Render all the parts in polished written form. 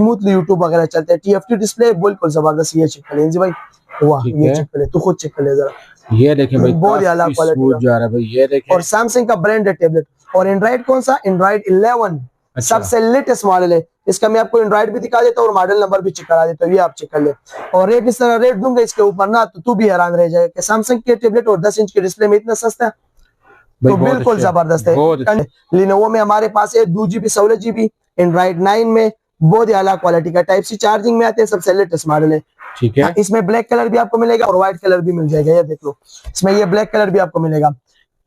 Smoothly YouTube वगैरह चलते हैं। TFT डिस्प्ले बिल्कुल जबरदस्त, ये चेक करें जी भाई, वाह ये चेक करें, तो खुद चेक कर ले जरा, ये देखें भाई बहुत ही आला क्वालिटी जा रहा है भाई, ये देखें। और सैमसंग का ब्रांडेड टेबलेट। और एंड्रॉइड कौन सा? एंड्रॉइड 11 सबसे लेटेस्ट मॉडल है। इसका मैं आपको एंड्रॉइड भी दिखा देता हूँ और मॉडल नंबर भी चेक करा देता हूँ, ये आप चेक कर ले। और रेट इस तरह रेट दूंगा इसके ऊपर ना, तो तू भी हैरान रह जाएगा कि सैमसंग के टेबलेट और 10 इंच के डिस्प्ले में इतना सस्ता है, तो बिल्कुल जबरदस्त है। लिनोवो में हमारे पास है 2GB 16GB, एंड्रॉइड 9 में बहुत ही आला क्वालिटी का, टाइप सी चार्जिंग में आते हैं, सबसे लेटेस्ट मॉडल है। ठीक है, इसमें ब्लैक कलर भी आपको मिलेगा और व्हाइट कलर भी मिल जाएगा, ये देख लो, इसमें ये ब्लैक कलर भी आपको मिलेगा।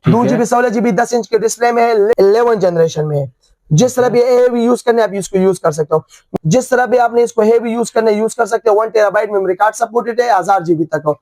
2GB 16GB 10 इंच के डिस्प्ले में है, 11 जनरेशन में है। जिस तरह भी हेवी यूज करने आप इसको यूज कर सकते हो, जिस तरह भी आपने इसको हेवी यूज करने यूज कर सकते हो। 1 TB मेमोरी कार्ड सपोर्टेड है, 1000 GB तक हो,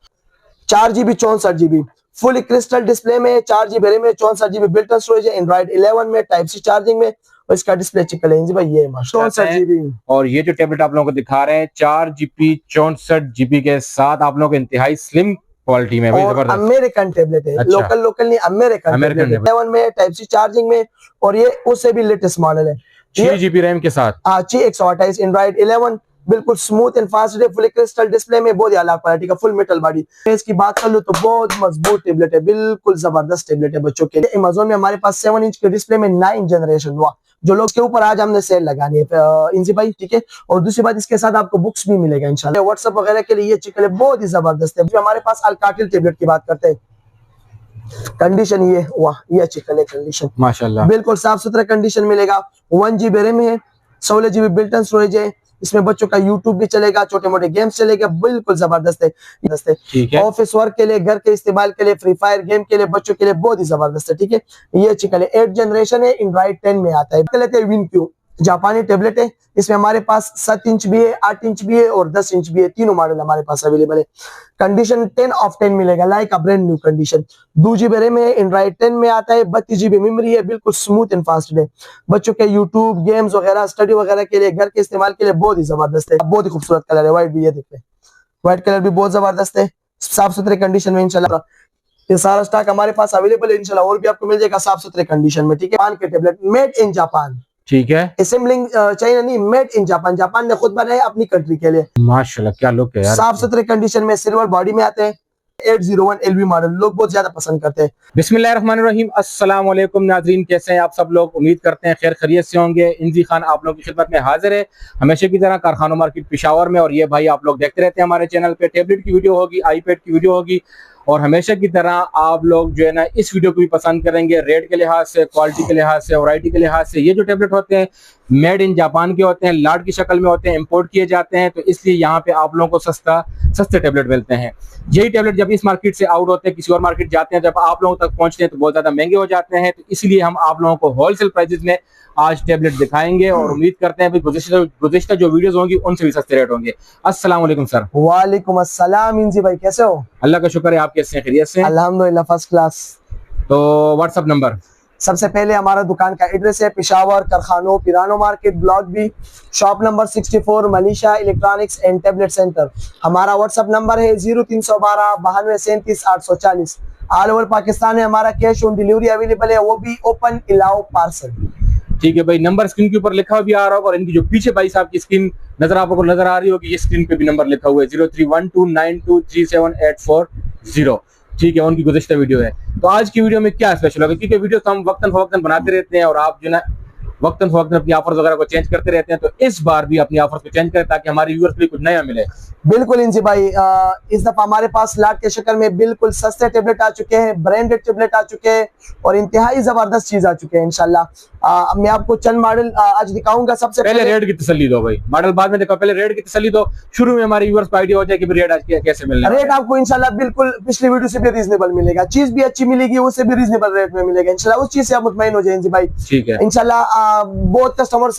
4GB 64GB full crystal display में, 4GB रैम में, 64GB बिल्ट इन स्टोरेज है। एंड्रॉइड 11 में टाइप सी चार्जिंग में, और इसका डिस्प्ले चेक करेंगे भाई, ये 64GB। और ये जो टेबलेट आप लोगों को दिखा रहे हैं 4GB 64GB के साथ आप लोगों को इंतहाई स्लिम क्वालिटी में, और अमेरिकन टेबलेट है। अच्छा। लोकल नहीं, अमेरिकन 11 में टाइप सी चार्जिंग में, और ये उससे भी लेटेस्ट मॉडल है, 6GB रैम के साथ। 128 एंड्रॉइड 11 बिल्कुल स्मूथ एंड फास्ट है, फुल क्रिस्टल डिस्प्ले में, बहुत ही आला क्वालिटी का फुल मेटल बॉडी। इसकी बात कर लो तो बहुत मजबूत टेबलेट है, बिल्कुल जबरदस्त टेबलेट है बच्चों के लिए। अमेज़न में हमारे पास 7 इंच के डिस्प्ले में 9 जनरेशन हुआ, जो लोग के ऊपर आज हमने सेल लगानी है इंजी भाई, ठीक है। और दूसरी बात, इसके साथ आपको बुक्स भी मिलेगा इंशाल्लाह। व्हाट्सएप वगैरह के लिए ये चिकन बहुत ही जबरदस्त है। हमारे पास अल्काटिल टेबलेट की बात करते हैं, कंडीशन ये, वाह ये चिकन है कंडीशन, माशाल्लाह बिल्कुल साफ सुथरा कंडीशन मिलेगा। 1GB रैम है, 16GB बिल्ट इन स्टोरेज है, इसमें बच्चों का यूट्यूब भी चलेगा, छोटे मोटे गेम्स चलेगा, बिल्कुल जबरदस्त है। ऑफिस वर्क के लिए, घर के इस्तेमाल के लिए, फ्री फायर गेम के लिए, बच्चों के लिए बहुत ही जबरदस्त है, ठीक है। ये चिकन है, 8 जनरेशन है, एंड्रॉइड 10 में आता है। लेते हैं विनक्यू, जापानी टेबलेट है, इसमें हमारे पास 7 इंच भी है, 8 इंच भी है और 10 इंच भी है, तीनों मॉडल हमारे पास अवेलेबल है। कंडीशन 10 ऑफ 10 मिलेगा, like a brand new condition. 2GB RAM है, एंड्रॉइड 10 में आता है, 32GB मेमोरी है, बिल्कुल स्मूथ एंड फास्ट है। बच्चों के यूट्यूब गेम्स वगैरह, स्टडी वगैरह के लिए, घर के इस्तेमाल के लिए बहुत ही जबरदस्त है। बहुत ही खूबसूरत कलर है, व्हाइट भी, ये देखते हैं व्हाइट कलर भी बहुत जबरदस्त है, साफ सुथरे कंडीशन में इंशाल्लाह। ये सारा स्टॉक हमारे पास अवेलेबल है इंशाल्लाह, और भी आपको मिल जाएगा साफ सुथरे कंडीशन में, ठीक है। जापान के टेबलेट, मेड इन जापान, ठीक है, असेंबलिंग चाइना नहीं, मेड इन जापान, जापान ने खुद बनाया अपनी कंट्री के लिए, माशाल्लाह क्या लुक है यार। साफ सुथरे कंडीशन में, सिल्वर बॉडी में आते हैं, 801 LV मॉडल लोग बहुत ज्यादा पसंद करते हैं। बिस्मिल्लाहिर्रहमानिर्रहीम, अस्सलाम वालेकुम नाज़रीन, कैसे हैं आप सब लोग? उम्मीद करते हैं खैर खैरियत से होंगे। इंजी खान आप लोगों की खिदमत में हाजिर है हमेशा की तरह, कारखाना मार्केट पेशावर में। और ये भाई आप लोग देखते रहते हैं हमारे चैनल पे, टेबलेट की वीडियो होगी, आईपैड की वीडियो होगी, और हमेशा की तरह आप लोग जो है ना इस वीडियो को भी पसंद करेंगे, रेट के लिहाज से, क्वालिटी के लिहाज से, वैरायटी के लिहाज से। ये जो टेबलेट होते हैं मेड इन जापान के होते हैं, लाट की शक्ल में होते हैं, इंपोर्ट किए जाते हैं, तो इसलिए यहाँ पे आप लोगों को सस्ते टेबलेट मिलते हैं। यही टेबलेट जब इस मार्केट से आउट होते हैं, किसी और मार्केट जाते हैं, जब आप लोगों तक पहुंचते हैं तो बहुत ज्यादा महंगे हो जाते हैं। तो इसलिए हम आप लोगों को होलसेल प्राइसेस में आज टेबलेट दिखाएंगे, और उम्मीद करते हैं गुज़िश्ता जो वीडियोस होंगी उनसे भी सस्ते रेट होंगे। अस्सलाम वालेकुम सर। वालेकुम अस्सलाम इंजी भाई, कैसे हो? अल्लाह का शुक्र है, आप कैसे हैं? खैरियत से? अल्हम्दुलिल्लाह फर्स्ट क्लास। तो व्हाट्सएप नंबर, सबसे पहले हमारा दुकान का एड्रेस है Peshawar Karkhano Pirano market, block B, shop number 64, Manisha electronics and tablet centre. हमारा व्हाट्सएप नंबर है 0312 92 37 840। ऑल ओवर पाकिस्तान में हमारा कैश ऑन डिलीवरी अवेलेबल है, वो भी ओपन अलाउ पार्सल। ठीक है भाई, नंबर स्क्रीन के ऊपर लिखा भी आ रहा होगा, और इनकी जो पीछे भाई साहब की स्क्रीन आपको नजर आ रही होगी, ये स्क्रीन पे भी नंबर लिखा हुआ है 0312923784। ठीक है, उनकी गुज़िश्ता वीडियो है। तो आज की वीडियो में क्या स्पेशल होगा, क्योंकि वीडियो तो हम वक्तन फवक्तन बनाते रहते हैं, और आप जो ना वक्तन फवक्तन अपनी ऑफर्स वगैरह को चेंज करते रहते हैं, तो इस बार भी अपनी ऑफर्स को चेंज करें ताकि हमारे व्यूअर्स के लिए कुछ नया मिले। बिल्कुल इंजी भाई, इस दफा हमारे पास लाट के शक्ल में बिल्कुल सस्ते टेबलेट आ चुके हैं, ब्रांडेड टेबलेट आ चुके हैं, और इंतहाई जबरदस्त चीज आ चुके हैं इंशाल्लाह। मैं आपको चंद मॉडल आज दिखाऊंगा। सबसे पहले रेट की तसल्ली दो भाई, मॉडल बाद में देखो, पहले रेट की तसल्ली दो, शुरू में हमारे व्यूअर्स को आइडिया हो जाए कि रेट आज कैसे मिलने। रेट आपको इंशाल्लाह बिल्कुल पिछली वीडियो से भी रीजनेबल मिलेगा, चीज भी अच्छी मिलेगी, उससे भी रीजनेबल रेट में मिलेगा इंशाल्लाह। उस चीज से आप मुतमईन हो जाए इंजी भाई, ठीक है इंशाल्लाह। बहुत कस्टमर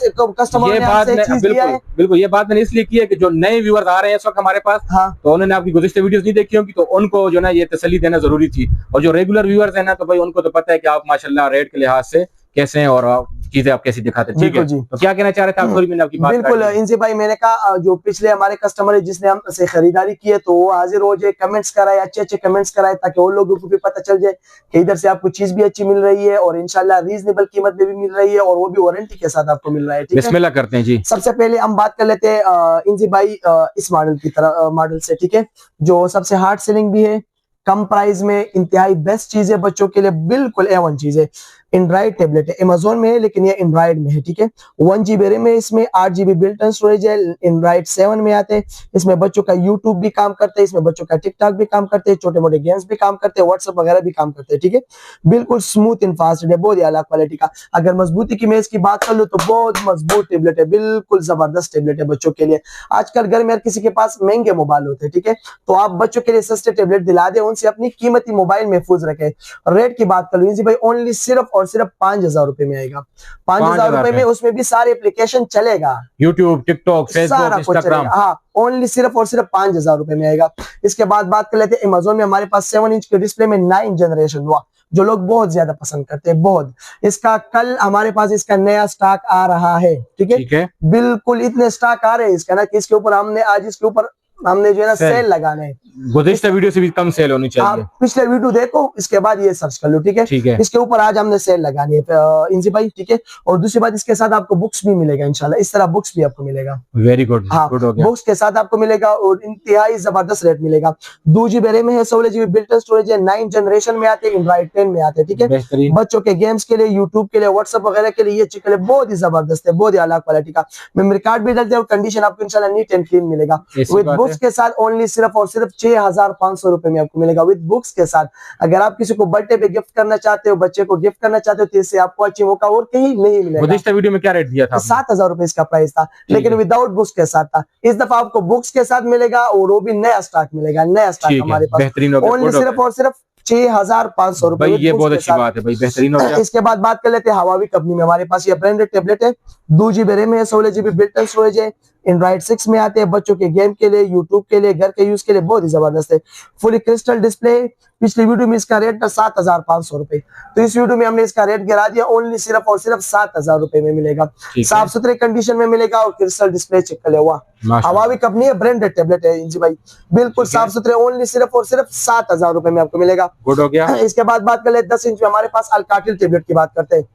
बिल्कुल ये बात मैंने इसलिए की है कि जो नए व्यूअर्स आ रहे हैं इस वक्त हमारे पास, हाँ, तो उन्होंने आपकी गुज़िश्ता वीडियोस नहीं देखी होंगी, तो उनको जो ना ये तसल्ली देना जरूरी थी। और जो रेगुलर व्यूअर्स है ना, तो भाई उनको तो पता है कि आप माशाल्लाह रेट के लिहाज से कैसे हैं और चीजें आप कैसी दिखाते हैं, ठीक है जी। तो क्या कहना चाह रहे थे आप, थोड़ी मैंने आपकी बात बिल्कुल काट ली। इनसे भाई, मैंने कहा जो पिछले हमारे कस्टमर है जिसने हमसे खरीदारी की है, तो वो हाजिर हो जाए, कमेंट्स कराए, अच्छे अच्छे कमेंट्स कराए, ताकि वो लोगों को भी पता चल जाए कि इधर से आपको चीज भी अच्छी मिल रही है और इंशाल्लाह रीजनेबल कीमत में भी मिल रही है और वो भी वारंटी के साथ आपको मिल रहा है। ठीक है, बिस्मिल्लाह करते हैं जी। सबसे पहले हम बात कर लेते हैं इंजी भाई इस मॉडल की तरह मॉडल से। ठीक है, जो सबसे हार्ड सेलिंग भी है, कम प्राइस में इंतहाई बेस्ट चीज है बच्चों के लिए, बिल्कुल A1 चीज है। एंड्रॉइड टेबलेट है, अमेजोन में है लेकिन ये एंड्रॉइड में है। ठीक है, 1 GB रैम है इसमें, 8 GB बिल्ट इन स्टोरेज है, एंड्रॉइड 7 में आते हैं। इसमें बच्चों का यूट्यूब भी काम करते हैं, इसमें बच्चों का टिकटॉक भी काम करते हैं, छोटे मोटे गेम्स भी काम करते हैं, व्हाट्सएप वगैरह भी काम करते हैं। ठीक है, बिल्कुल स्मूथ एंड फास्ट है, बहुत ही अलग क्वालिटी का। अगर मजबूती की मैं इसकी बात कर लूँ तो बहुत मजबूत टेबलेट है, बिल्कुल जबरदस्त टेबलेट है बच्चों के लिए। आजकल घर में हर किसी के पास महंगे मोबाइल होते हैं, ठीक है, तो आप बच्चों के लिए सस्ते टेबलेट दिला दे, उनसे अपनी कीमती मोबाइल महफूज रखें। रेट की बात कर लो जी भाई, ओनली सिर्फ और सिर्फ 5,000 रुपए में आएगा। 5,000 रुपए में उसमें भी सारे एप्लीकेशन चलेगा, यूट्यूब, टिकटॉक, फेसबुक, इंस्टाग्राम। हाँ, ओनली सिर्फ और सिर्फ 5,000 रुपए में आएगा। इसके बाद बात कर लेते हैं अमेजोन में हमारे पास 7 इंच के डिस्प्ले में 9 जनरेशन, वाह, जो लोग बहुत ज्यादा पसंद करते हैं, बहुत। इसका कल हमारे पास इसका नया स्टॉक आ रहा है। ठीक है, बिल्कुल इतने स्टॉक आ रहे हैं इसका ना कि इसके ऊपर हमने जो है ना सेल लगाना है। गुज़िश्ता वीडियो से भी कम सेल होनी चाहिए। आप पिछले वीडियो देखो, इसके बाद ये सर्च कर लो। ठीक है, इसके ऊपर आज हमने सेल लगानी है इंजी भाई। ठीक है, और दूसरी बात, इसके साथ आपको बुक्स भी मिलेगा इंशाल्लाह, इस तरह बुक्स भी आपको मिलेगा। वेरी गुड, हाँ, बुक्स के साथ आपको मिलेगा और इंतहाई जबरदस्त रेट मिलेगा। 2 GB रैम है, 16 GB बिल्ट इन स्टोरेज है, 9 जनरेशन में आते हैं, एंड्रॉइड 10 में आते हैं। ठीक है, बच्चों के गेम्स के लिए, यूट्यूब के लिए, व्हाट्सएप वगैरह के लिए ये चिकन बहुत ही जबरदस्त है, बहुत ही अलग क्वालिटी का। मेमोरी कार्ड भी डलते हैं और कंडीशन आपको इंशाल्लाह नीट एंड क्लीन मिलेगा। विद बुक्स के साथ ओनली सिर्फ और सिर्फ 6,500 रुपए में आपको मिलेगा, विद बुक्स के साथ। अगर आप किसी को बर्थडे पे गिफ्ट करना चाहते हो, बच्चे को गिफ्ट करना चाहते हो, तो इससे आपको अच्छी मौका और कहीं नहीं मिलेगा। वीडियो में क्या रेट दिया था? 7,000 रुपए इसका प्राइस था, लेकिन विदाउट बुक्स के साथ था। इस दफा आपको बुक्स के साथ मिलेगा और वो भी नया स्टॉक मिलेगा, नया स्टॉक हमारे पास, ओनली सिर्फ और सिर्फ 6,500 रुपए। ये बहुत अच्छी बात है भाई, बेहतरीन हो गया। इसके बाद बात कर लेते हैं हवावी कंपनी में, हमारे पास ये ब्रांडेड टेबलेट है, 2 GB रैम है, 16 GB बिल्ट इन स्टोरेज है, एंड्रॉइड 6 में आते हैं, बच्चों के गेम के लिए, यूट्यूब के लिए, घर के यूज के लिए बहुत ही जबरदस्त है। Fully crystal display. पिछली वीडियो में इसका रेट था 7,500 रुपए, तो इस वीडियो में हमने इसका रेट गिरा दिया, ओनली सिर्फ और सिर्फ 7,000 रुपए में मिलेगा। साफ सुथरे कंडीशन में मिलेगा और क्रिस्टल डिस्प्ले चेक कर हुआ। हवावी कंपनी है, ब्रांडेड टेबलेट है इंजी भाई, बिल्कुल साफ सुथरे, ओनली सिर्फ और सिर्फ 7,000 रुपए में आपको मिलेगा। गुड हो गया। इसके बाद बात कर ले 10 इंच में हमारे पास अल्काटिल टेबलेट की बात करते हैं।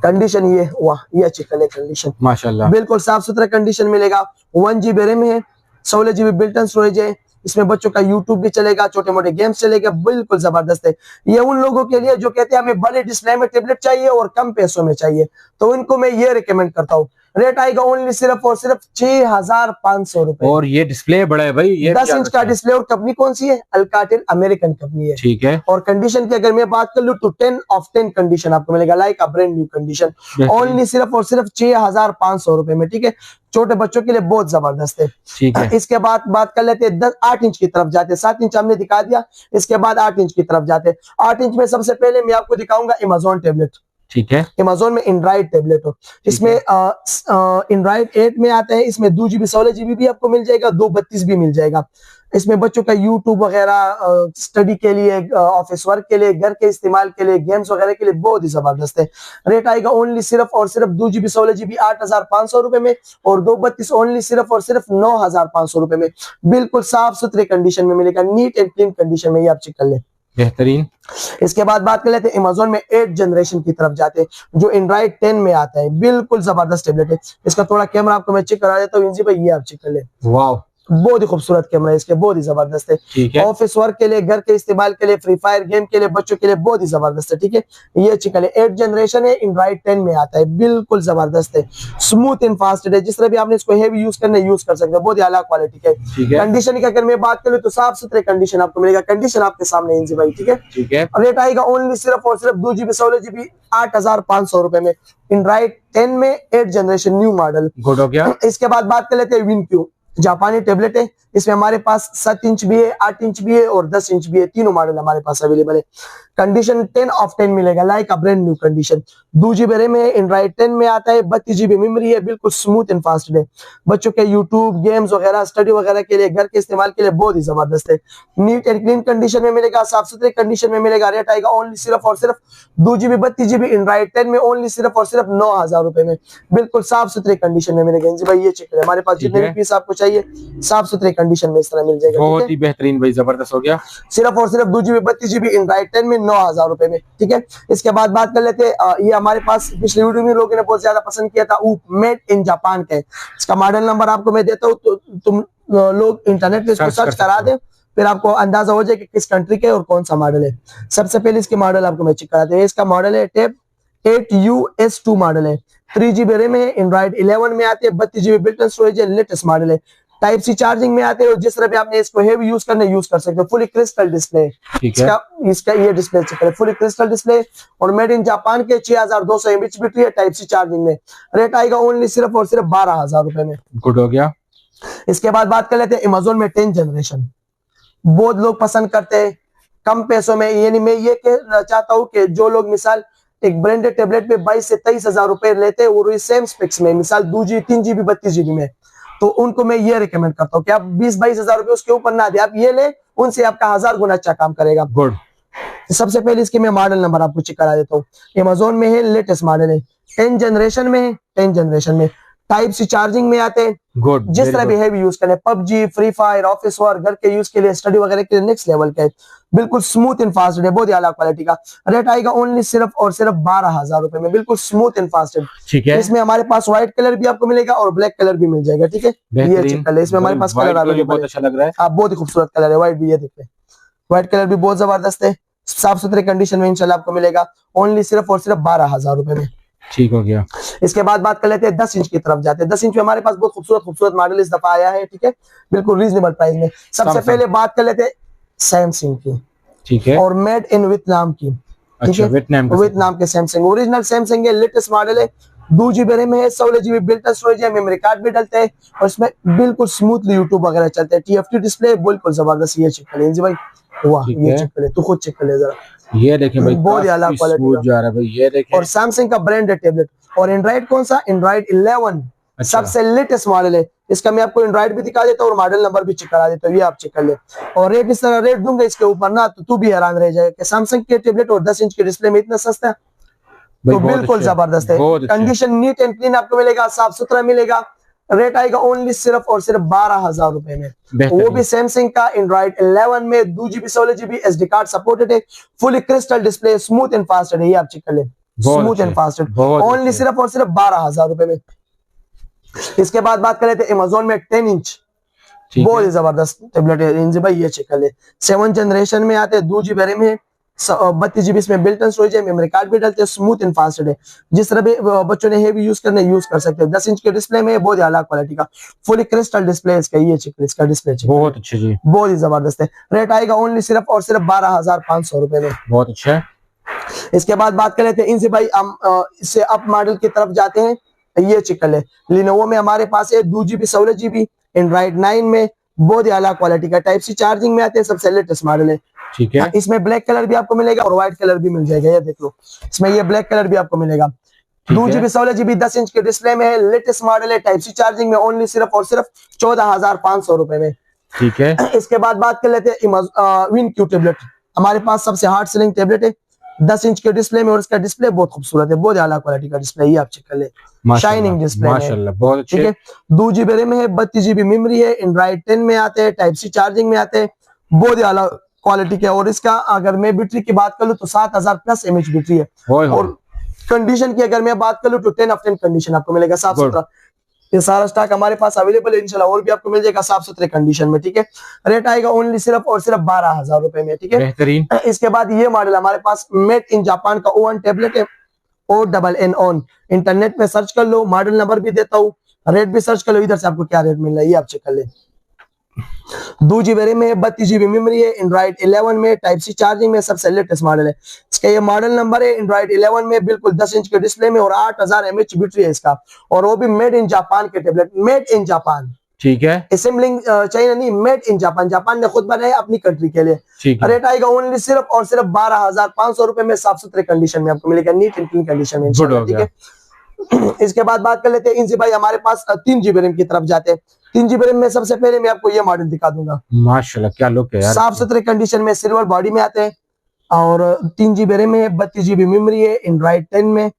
कंडीशन ये, वाह, ये अच्छी कलर कंडीशन, माशाल्लाह, बिल्कुल साफ सुथरा कंडीशन मिलेगा। 1 GB रैम है, 16 GB बिल्ट इन स्टोरेज है, इसमें बच्चों का यूट्यूब भी चलेगा, छोटे मोटे गेम्स चलेगा, बिल्कुल जबरदस्त है। ये उन लोगों के लिए जो कहते हैं हमें बड़े डिस्प्ले में टेबलेट चाहिए और कम पैसों में चाहिए, तो उनको मैं ये रिकमेंड करता हूँ। रेट आएगा ओनली सिर्फ और सिर्फ 6,500 रुपए। और ये डिस्प्ले बड़ा है भाई, ये 10 इंच का डिस्प्ले, और कंपनी कौन सी है? अल्काटिल, अमेरिकन कंपनी है। ठीक है, और कंडीशन की अगर मैं बात कर लूं तो 10 ऑफ 10 कंडीशन आपको मिलेगा, like a brand new condition, only सिर्फ और सिर्फ 6,500 रुपए में। ठीक है, छोटे बच्चों के लिए बहुत जबरदस्त है। ठीक है, इसके बाद बात कर लेते हैं 8 इंच की तरफ जाते हैं। 7 इंच हमने दिखा दिया, इसके बाद 8 इंच की तरफ जाते हैं। 8 इंच में सबसे पहले मैं आपको दिखाऊंगा अमेजोन टेबलेट। ठीक है, अमेजोन में एंड्रॉइड टेबलेट हो, इसमें एंड्रॉइड 8 में आता है, इसमें 2 GB 16 GB भी आपको मिल जाएगा, 232 भी मिल जाएगा। इसमें बच्चों का यूट्यूब वगैरह, स्टडी के लिए, ऑफिस वर्क के लिए, घर के इस्तेमाल के लिए, गेम्स वगैरह के लिए बहुत ही जबरदस्त है। रेट आएगा ओनली सिर्फ और सिर्फ 2 GB 16 GB 8,500 रुपए में, और 232 ओनली सिर्फ और सिर्फ 9,500 रुपए में। बिल्कुल साफ सुथरे कंडीशन में मिलेगा, नीट एंड क्लीन कंडीशन में, ये आप चेक कर ले, बेहतरीन। इसके बाद बात कर लेते हैं अमेजोन में 8 जनरेशन की तरफ जाते हैं, जो एंड्रॉइड 10 में आता है, बिल्कुल जबरदस्त टेबलेट है। इसका थोड़ा कैमरा आपको मैं चेक करा देता हूँ इंजी भाई, ये आप चेक कर ले, वाह, बहुत ही खूबसूरत कैमरा है इसके, बहुत ही जबरदस्त है। ठीक है, ऑफिस वर्क के लिए, घर के इस्तेमाल के लिए, फ्री फायर गेम के लिए, बच्चों के लिए बहुत ही जबरदस्त है। ठीक है, ये चिकन है, 8 जनरेशन है, एंड्रॉइड 10 में आता है, बिल्कुल जबरदस्त है, स्मूथ एंड फास्ट है। जिस तरह भी आपने इसको हेवी यूज करना यूज कर सकते हैं, बहुत ही अलग क्वालिटी का है। कंडीशन की अगर मैं बात करूं तो साफ सुथरे कंडीशन आपको मिलेगा, कंडीशन आपके सामने इंजी भाई। ठीक है, ठीक है, रेट आएगा ओनली सिर्फ और सिर्फ 2 GB 16 GB 8,500 रुपए में, एंड्रॉइड 10 में 8 जनरेशन न्यू मॉडल। गुड हो गया। इसके बाद बात कर लेते हैं विनक्यू। जापानी टेबलेट है। इसमें हमारे पास 7 इंच भी है, 8 इंच भी है और 10 इंच भी है, तीनों मॉडल हमारे पास अवेलेबल है। कंडीशन 10 ऑफ 10 मिलेगा, like a brand new condition. 2 GB RAM है, एंड्रॉइड 10 में आता है, 32 GB मेमोरी है, बिल्कुल स्मूथ एंड फास्ट है। बच्चों के यूट्यूब गेम्स वगैरह स्टडी वगैरह के लिए, घर के इस्तेमाल के लिए बहुत ही जबरदस्त है। नीट एंड क्लीन कंडीशन में मिलेगा, साफ सुथरे कंडीशन में मिलेगा। रेट आएगा ओनली सिर्फ और सिर्फ 2 GB 32 GB एंड्रॉइड 10 में ओनली सिर्फ और सिर्फ 9,000 रुपए में, बिल्कुल साफ सुथरे कंडीशन में मिलेगा। जी भाई ये चेक करें, हमारे पास जितने भी पीस आपको चाहिए साफ सुथरे कंडीशन में इस तरह मिल जाएगा। बहुत ही बेहतरीन भाई, जबरदस्त हो गया। सिर्फ और सिर्फ 2 GB 32 GB एंड्रॉइड 10 में 9,000 रुपए में, ठीक है। इसके बाद बात कर लेते हैं, ये हमारे पास पिछले वीडियो में लोगों ने बहुत ज्यादा पसंद किया था, ऊप मेड इन जापान का है। इसका मॉडल नंबर आपको मैं देता हूँ, तो तुम लोग इंटरनेट पे इसको सर्च करा दे, फिर आपको अंदाजा हो जाए कि किस कंट्री के और कौन सा मॉडल है। सबसे पहले इसके मॉडल आपको मैं चेक कराते हैं। इसका मॉडल है टेब 8US2 मॉडल है, 3 GB रैम है, एंड्रॉइड 11 में आते हैं, 32 GB बिल्ट इन स्टोरेज है, लेटेस्ट मॉडल है। टाइप सी चार्जिंग में आते हैं, और जिस तरह भी आपने इसको हेवी यूज करना यूज कर सकते हो। फुली क्रिस्टल डिस्प्ले, इसका ये डिस्प्ले चेक करें, फुली क्रिस्टल डिस्प्ले और मेड इन जापान के 6200 mAh बैटरी है, टाइप सी चार्जिंग में। रेट आएगा ओनली सिर्फ और सिर्फ 12,000 रुपए में। गुड हो गया। इसके बाद बात कर लेते हैं अमेज़न में 10 जनरेशन, बहुत लोग पसंद करते हैं कम पैसों में। यानी मैं ये कहना चाहता हूँ कि जो लोग मिसाल एक ब्रांडेड टेबलेट पे 22 से 23,000 रुपए लेते हैं और सेम स्पेक्स में, मिसाल 2 GB 3 GB 32 GB में, तो उनको मैं ये रिकमेंड करता हूँ कि आप 20-22,000 रुपए उसके ऊपर ना दे, आप ये ले, उनसे आपका 1000 गुना अच्छा काम करेगा। गुड। सबसे पहले इसके मैं मॉडल नंबर आपको चेक करा देता हूँ। अमेज़न में है, लेटेस्ट मॉडल है, 10 जनरेशन में है, 10 जनरेशन में टाइप सी चार्जिंग में आते हैं। गुड। जिस तरह भी हैवी यूज करें, PUBG, free fire, office work, घर के यूज के लिए, स्टडी वगैरह के लिए नेक्स्ट लेवल का है, बिल्कुल स्मूथ एंड फास्ट है, बहुत ही आला क्वालिटी का। रेट आएगा ओनली सिर्फ और सिर्फ 12,000 रुपए में, बिल्कुल स्मूथ एंड फास्ट है। ठीक है। इसमें हमारे पास व्हाइट कलर भी आपको मिलेगा और ब्लैक कलर भी मिल जाएगा, ठीक है। ये चेक कर ले, इसमें हमारे पास कलर अवेलेबल, बहुत अच्छा लग रहा है। आप बहुत ही खूबसूरत कलर है, व्हाइट भी, ये देखते हैं व्हाइट कलर भी बहुत जबरदस्त है, साफ सुथरे कंडीशन में इंशाल्लाह आपको मिलेगा ओनली सिर्फ और सिर्फ 12,000 रुपए में। ठीक हो गया। इसके बाद बात कर लेते हैं 10 इंच की तरफ जाते हैं। 10 इंच में हमारे पास बहुत खूबसूरत मॉडल इस दफा आया है, ठीक है, बिल्कुल रीजनेबल प्राइस में। सबसे पहले बात कर लेते हैं सैमसंग की, ठीक है, और मेड इन वियतनाम की। अच्छा, वियतनाम के सैमसंग, ओरिजिनल सैमसंग है, लेटेस्ट मॉडल है, 2 GB रैम है, 16 GB बिल्ट इन स्टोरेज है, मेमोरी कार्ड भी डलते हैं और इसमें बिल्कुल स्मूथली यूट्यूब वगैरह चलते हैं। TFT डिस्प्ले बिल्कुल जबरदस्त, ये चेक कर लीजिए भाई, वाह, ये चेक कर ले, तू खुद चेक कर ले जरा, ये देखें भाई, बहुत ही आला क्वालिटी जा रहा है भाई, ये देखें। और सैमसंग का ब्रांडेड टेबलेट, और एंड्रॉइड कौन सा, एंड्रॉइड 11 सबसे लेटेस्ट मॉडल है। इसका मैं आपको एंड्रॉइड भी दिखा देता हूँ और मॉडल नंबर भी चेक करा देता हूँ, ये आप चेक कर ले। और रेट इस तरह रेट दूंगा इसके ऊपर ना, तो तू भी हैरान रह जाएगा कि सैमसंग के टेबलेट और 10 इंच के डिस्प्ले में इतना सस्ता है, तो बिल्कुल जबरदस्त है। कंडीशन नीट एंड क्लीन आपको मिलेगा, साफ सुथरा मिलेगा। रेट आएगा ओनली सिर्फ और सिर्फ 12,000 रुपए में, वो भी सैमसंग का एंड्रॉइड 11 में, 2 GB 16 GB SD card supported है, fully crystal display, smooth and fast है, ये आप चेक कर ले, स्मूथ एंड फास्ट, ओनली सिर्फ और सिर्फ 12,000 रुपए में। इसके बाद बात कर लेते हैं अमेज़न में 10 इंच, बहुत ही जबरदस्त टेबलेट है भाई, ये चेक कर ले। 7 जनरेशन में आते हैं, 2 GB रैम है, 32 GB इसमें बिल्ट इन स्टोरेज है, मेमोरी कार्ड भी डलते हैं, स्मूथ एंड फास्ट है। जिस तरह भी बच्चों ने हेवी यूज करना यूज कर सकते हैं। 10 इंच के डिस्प्ले में बहुत ही आला क्वालिटी का फुली क्रिस्टल डिस्प्ले इसका, ये चेक इसका डिस्प्ले चेक, बहुत अच्छा जी, बहुत ही जबरदस्त है। रेट आएगा ओनली सिर्फ और सिर्फ 12,500 रुपए में, बहुत अच्छा है। इसके बाद बात कर लेते हैं इनसे भाई, हम इससे अप मॉडल की तरफ जाते हैं, ये चेक कर ले। लिनोवो में हमारे पास है 2 GB 16 GB एंड्रॉइड 9 में, बहुत ही आला क्वालिटी का, टाइप सी चार्जिंग में आते हैं, सबसे लेटेस्ट मॉडल है, ठीक है। इसमें ब्लैक कलर भी आपको मिलेगा और व्हाइट कलर भी मिल जाएगा, ये देख लो, इसमें ये ब्लैक कलर भी आपको मिलेगा। 2 GB 16 GB 10 इंच के डिस्प्ले में है, लेटेस्ट मॉडल है, टाइप सी चार्जिंग में, ओनली सिर्फ और सिर्फ 14,500 रुपए में, ठीक है। इसके बाद बात कर लेते हैं WinQ टेबलेट, हमारे पास सबसे हार्ड सेलिंग टेबलेट है, 10 इंच के डिस्प्ले में, और इसका डिस्प्ले बहुत खूबसूरत है, बहुत आला क्वालिटी का डिस्प्ले, ये आप चेक कर ले, शाइनिंग डिस्प्ले माशाल्लाह, बहुत अच्छे, ठीक है। 2 GB रैम है, 32 GB मेमोरी है, एंड्रॉइड 10 में आते हैं, टाइप सी चार्जिंग में आते हैं, बहुत ही आला क्वालिटी के। और इसका अगर मैं बैटरी की बात करूं तो 7000 प्लस mAh बैटरी है, और कंडीशन की अगर मैं बात करूं तो 10 ऑफ 10 कंडीशन आपको मिलेगा, साफ सुथरा। ये सारा स्टॉक हमारे पास अवेलेबल है, इंशाल्लाह और भी आपको मिल जाएगा साफ सुथरे कंडीशन में, ठीक है। रेट आएगा ओनली सिर्फ और सिर्फ 12,000 रुपए में, ठीक है, बेहतरीन। इसके बाद ये मॉडल हमारे पास मेड इन जापान का O1 टेबलेट है, ONN, इंटरनेट में सर्च कर लो, मॉडल नंबर भी देता हूँ, रेट भी सर्च कर लो, इधर से आपको क्या रेट मिल रहा है ये आप चेक कर ले। 2 GB रैम है, 32 GB मेमोरी है, एंड्रॉइड 11 में, टाइप सी चार्जिंग में, सबसे लेटेस्ट मॉडल है। इसका ये मॉडल नंबर है, एंड्रॉइड 11 में, बिल्कुल 10 इंच के डिस्प्ले में, और 8000 mAh बैटरी है इसका, और वो भी मेड इन जापान के टेबलेट, मेड इन जापान, ठीक है, असेंबलिंग चाइना नहीं, मेड इन जापान, जापान ने खुद बनाया अपनी कंट्री के लिए। ठीक है, रेट आएगा ओनली सिर्फ और सिर्फ 12,500 रुपए में, साफ सुथरे कंडीशन में आपको मिलेगा, नीट एंड क्लीन कंडीशन में गुड हो इंशाल्लाह, ठीक गया। है। इसके बाद बात कर लेते हैं इनसे भाई, हमारे पास 3 GB रैम की तरफ जाते हैं। 3 GB रैम में सबसे पहले मैं आपको ये मॉडल दिखा दूंगा, माशाल्लाह क्या लुक है यार, साफ सुथरे कंडीशन में, सिल्वर बॉडी में आते हैं और 3 GB रैम है, 32 GB मेमोरी है, एंड्रॉइड 10 में,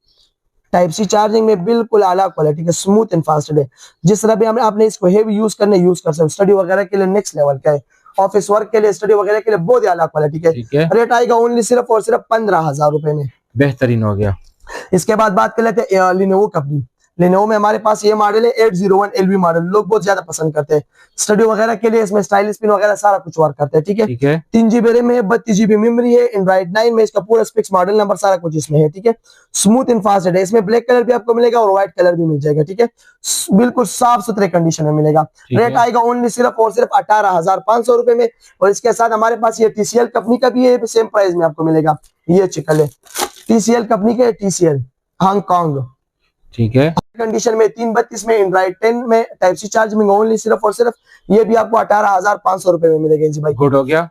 टाइप सी चार्जिंग में, बिल्कुल आला क्वालिटी का, स्मूथ एंड फास्ट है। जिस तरह भी आपने इसको हेवी यूज यूज कर सकते हो, स्टडी वगैरह के लिए नेक्स्ट लेवल का है, ऑफिस वर्क के लिए, स्टडी वगैरह के लिए बहुत ही आला क्वालिटी का ठीक है, है। रेट आएगा ओनली सिर्फ और सिर्फ 15,000 रुपए में, बेहतरीन हो गया। इसके बाद बात कर लेते हैं लिनोवो कंपनी। लिनोवो में हमारे पास ये मॉडल है 801 LV मॉडल, लोग बहुत ज्यादा पसंद करते हैं, स्टडी वगैरह के लिए इसमें स्टाइलिश पिन वगैरह सारा कुछ वर्क करते हैं, ठीक है। ठीक है, 3 GB रैम है, 32 GB मेमोरी है, एंड्रॉइड 9 में, इसका पूरा स्पेक्स, मॉडल नंबर सारा कुछ इसमें है, ठीक है। स्मूथ एंड फास्ट है, इसमें ब्लैक कलर भी आपको मिलेगा और व्हाइट कलर भी मिल जाएगा, ठीक है। बिल्कुल साफ सुथरे कंडीशन में मिलेगा। रेट आएगा ओनली सिर्फ और सिर्फ 18,500 रुपए में, और इसके साथ हमारे पास ये TCL कंपनी का भी है, सेम प्राइस में आपको मिलेगा। ये चिकल है, TCL कंपनी का, TCL हांगकांग, ठीक है, कंडीशन में, 332 में, एंड्रॉइड 10 में, टाइप सी चार्जिंग ओनली सिर्फ और सिर्फ ये भी आपको 18,500 रुपए में मिलेगा जी भाई। गुड हो गया।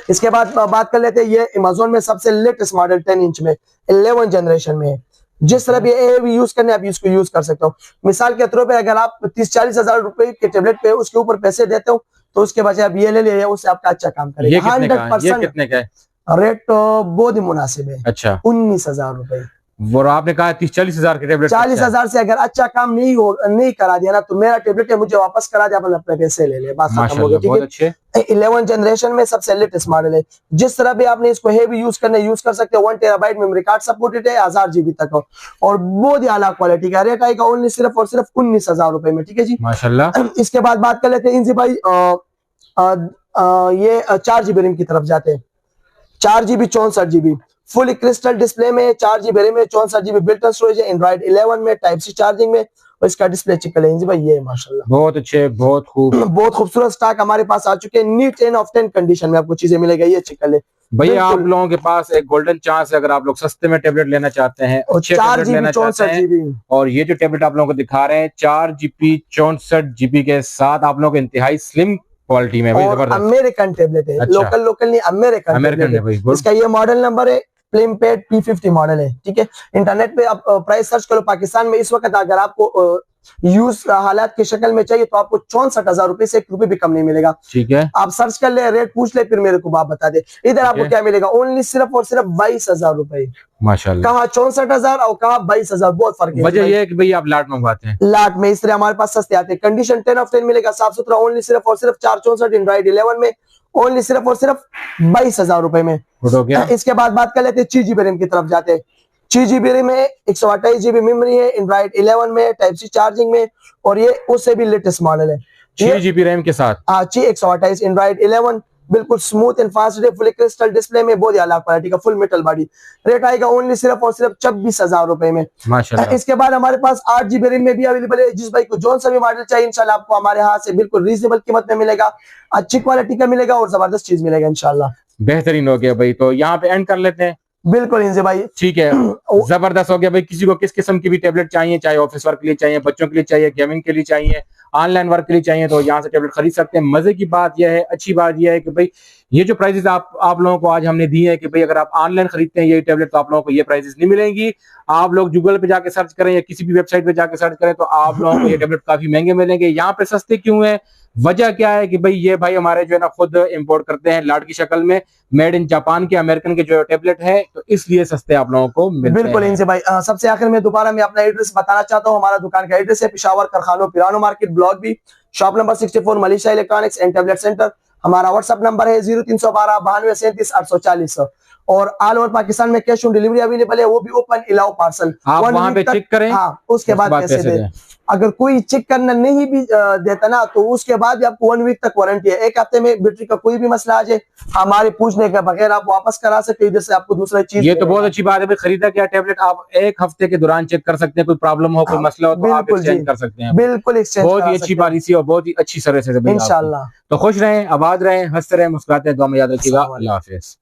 इसके बाद बात कर लेते हैं, ये अमेज़न में सबसे लेटेस्ट मॉडल 10 इंच में, 11 जनरेशन में है। जिस तरह भी ये यूज करने आप इसको यूज कर सकते हो। मिसाल के तौर पे अगर आप 30-40 हजार रुपए के टेबलेट पे उसके ऊपर पैसे देते हो, तो उसके बजाय आप ये ले लिया, उससे आपका अच्छा काम करेगा। ये कितने का है? रेट बहुत ही मुनासिब है। अच्छा, 19,000 रुपए। वो आपने कहा 30-40 हजार के टेबलेट, 40,000 से अगर अच्छा काम नहीं करा दिया ना, तो मेरा टेबलेट है, मुझे वापस करा दिया, अपने पैसे ले ले, बात खत्म हो गई, ठीक है। 11 जनरेशन में सबसे लेटेस्ट मॉडल है। जिस तरह भी आपने इसको हेवी यूज कर सकते हो। 1 TB मेमोरी कार्ड सपोर्टेड है, 1000 GB तक हो, और बहुत ही आला क्वालिटी का। रेट आएगा ओनली सिर्फ और सिर्फ 19,000 रुपए में, ठीक है जी, माशाल्लाह। इसके बाद बात कर लेते हैं इनसे भाई, ये 4 GB रैम की तरफ जाते हैं। 4 GB 64 GB full crystal display में, 4 GB रैम में, 64 GB बिल्ट इन स्टोरेज है, एंड्रॉइड 11 में, टाइप सी चार्जिंग में, और इसका डिस्प्ले चिकल है भाई। ये माशाल्लाह बहुत अच्छे, बहुत खूब, बहुत खूबसूरत स्टॉक हमारे पास आ चुके हैं। नीट 10 ऑफ 10 कंडीशन में आपको चीजें मिलेगा। ये चिकल है भैया, आप लोगों के पास एक गोल्डन चांस है, अगर आप लोग सस्ते में टेबलेट लेना चाहते हैं, अच्छे टेबलेट लेना चाहते हैं, और ये जो टेबलेट आप लोगों को दिखा रहे हैं 4 GB 64 GB के साथ, आप लोग इंतहाई स्लिम क्वालिटी में, और अमेरिकन टेबलेट है। अच्छा। लोकल नहीं, अमेरिकन है भाई। इसका ये मॉडल नंबर है प्लेमपेड P50 मॉडल है, ठीक है। इंटरनेट पे आप प्राइस सर्च करो। पाकिस्तान में इस वक्त अगर आपको यूज हालात की शक्ल में चाहिए तो आपको 64,000 रुपए से 1 रुपए भी कम नहीं मिलेगा, ठीक है। आप सर्च कर ले, रेट पूछ ले, फिर मेरे को आप बता दे। इधर आपको क्या मिलेगा, ओनली सिर्फ और सिर्फ 22,000 रुपए। माशाल्लाह, कहा 64,000 और कहा 22,000, बहुत फर्क है। वजह ये है कि भाई आप लाट मंगवाते हैं, लाट में इस तरह हमारे पास सस्ते आते हैं। कंडीशन 10 ऑफ 10 मिलेगा, साफ सुथरा, ओनली सिर्फ और सिर्फ 464 एंड्रॉइड 11 में, ओनली सिर्फ और सिर्फ 22,000 रुपए में। हो गया। इसके बाद बात कर लेते हैं 6 GB रैम की तरफ जाते हैं। 6 GB रैम में, 128 GB मेमोरी है, एंड्रॉइड 11 में, टाइप सी चार्जिंग में, और ये उससे भी लेटेस्ट मॉडल है। 6 GB रैम के साथ, हाँ, 128 एंड्रॉइड 11, बिल्कुल स्मूथ एंड फास्ट है, फुल क्रिस्टल डिस्प्ले में, बहुत ही आला क्वालिटी का, फुल मेटल बॉडी। रेट आएगा ओनली सिर्फ और सिर्फ 26,000 रुपए में, माशाल्लाह। इसके बाद हमारे पास 8 GB रैम में भी अवेलेबल है। जिस भाई को जोन सा भी मॉडल चाहिए, इंशाल्लाह आपको हमारे हाथ से बिल्कुल रीजनेबल कीमत में मिलेगा, अच्छी क्वालिटी का मिलेगा और जबरदस्त चीज मिलेगा इंशाल्लाह। बेहतरीन हो गया भाई। तो यहाँ पे एंड कर लेते हैं। बिल्कुल इनसे भाई, ठीक है, जबरदस्त हो गया भाई। किसी को किस किस्म की भी टेबलेट चाहिए, चाहे ऑफिस वर्क के लिए चाहिए, बच्चों के लिए चाहिए, गेमिंग के लिए चाहिए, ऑनलाइन वर्क के लिए चाहिए, तो यहाँ से टेबलेट खरीद सकते हैं। मजे की बात यह है, अच्छी बात यह है कि भाई ये जो प्राइसेस आप लोगों को आज हमने दी है कि भाई अगर आप ऑनलाइन खरीदते हैं ये टेबलेट तो आप लोगों को ये प्राइसेस नहीं मिलेंगी। आप लोग गूगल पे जाके सर्च करें या किसी भी वेबसाइट पे जाके सर्च करें तो आप लोगों को ये टेबलेट काफी महंगे मिलेंगे। यहाँ पे सस्ते क्यों है, वजह क्या है कि भाई ये भाई हमारे जो है ना खुद इंपोर्ट करते हैं लाट की शक्ल में, मेड इन जापान के अमेरिकन के जो टेबलेट है, तो इसलिए सस्ते आप लोगों को मिलते हैं। बिल्कुल इनसे भाई। सबसे आखिर में दोबारा मैं अपना एड्रेस बताना चाहता हूँ। हमारा दुकान का एड्रेस है Peshawar Karkhano Pirano market block B, shop number 64, Malisha electronics and tablet centre. हमारा व्हाट्सएप नंबर है 0312 92 37 840, और ऑल ओवर पाकिस्तान में कैश ऑन डिलीवरी अवेलेबल है, वो भी ओपन अलाउ पार्सल। आप वहां पे चेक करें, हाँ, उसके बाद पैसे दें। अगर कोई चेक करना नहीं भी देता ना, तो उसके बाद भी आपको 1 वीक तक वारंटी है। 1 हफ्ते में बैटरी का कोई भी मसला आ जाए, हमारे पूछने के बगैर आप वापस करा सकते हैं, जैसे आपको दूसरा चीज। ये तो बहुत अच्छी बात है भाई। खरीदा क्या टेबलेट आप 1 हफ्ते के दौरान चेक कर सकते हैं, कोई प्रॉब्लम हो, कोई मसला हो तो आप एक्सचेंज कर सकते हैं। बिल्कुल एक्सचेंज, बहुत ही अच्छी पॉलिसी और बहुत ही अच्छी सर्विस है इंशाल्लाह। तो खुश रहें, आबाद रहें, हंसते रहें, मुस्कुराते रहें, दुआ में याद रखिएगा। अल्लाह हाफिज।